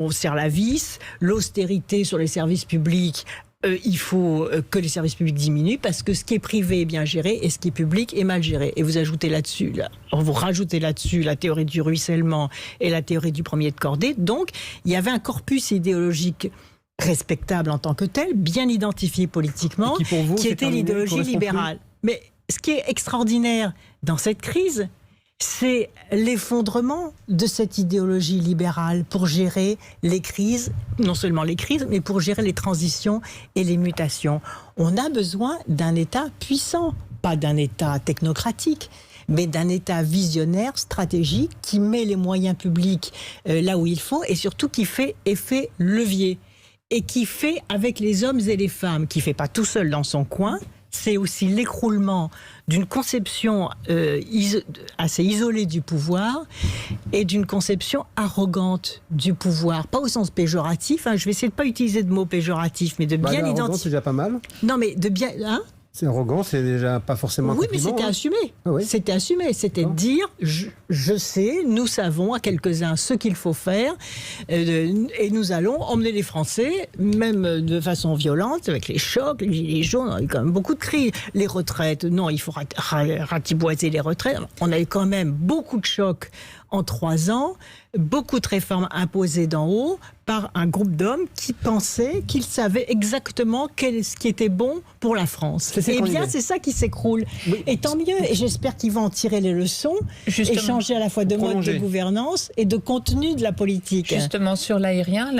on serre la vis, l'austérité sur les services publics. Il faut que les services publics diminuent parce que ce qui est privé est bien géré et ce qui est public est mal géré. Et vous rajoutez là-dessus la théorie du ruissellement et la théorie du premier de cordée. Donc, il y avait un corpus idéologique respectable en tant que tel, bien identifié politiquement, qui était l'idéologie libérale. Mais ce qui est extraordinaire dans cette crise, c'est l'effondrement de cette idéologie libérale pour gérer les crises, non seulement les crises, mais pour gérer les transitions et les mutations. On a besoin d'un État puissant, pas d'un État technocratique, mais d'un État visionnaire, stratégique, qui met les moyens publics là où il faut et surtout qui fait effet levier. Et qui fait avec les hommes et les femmes, qui ne fait pas tout seul dans son coin. C'est aussi l'écroulement d'une conception assez isolée du pouvoir et d'une conception arrogante du pouvoir. Pas au sens péjoratif, je vais essayer de ne pas utiliser de mots péjoratifs, mais de bien identifier... Arrogant, c'est déjà pas mal. Non, mais de bien... C'est arrogant, c'est déjà pas forcément un compliment. Oui, mais c'était assumé. Ah oui. C'était assumé. C'était de dire, je sais, nous savons à quelques-uns ce qu'il faut faire, et nous allons emmener les Français, même de façon violente, avec les chocs, les gilets jaunes. On a eu quand même beaucoup de cris. Les retraites, non, il faut ratiboiser les retraites. On a eu quand même beaucoup de chocs en 3 ans, beaucoup de réformes imposées d'en haut par un groupe d'hommes qui pensaient qu'ils savaient exactement ce qui était bon pour la France. Eh bien, c'est ça qui s'écroule. Oui. Et tant mieux. Et j'espère qu'ils vont en tirer les leçons et changer à la fois de mode de gouvernance et de contenu de la politique. Justement, sur l'aérien, la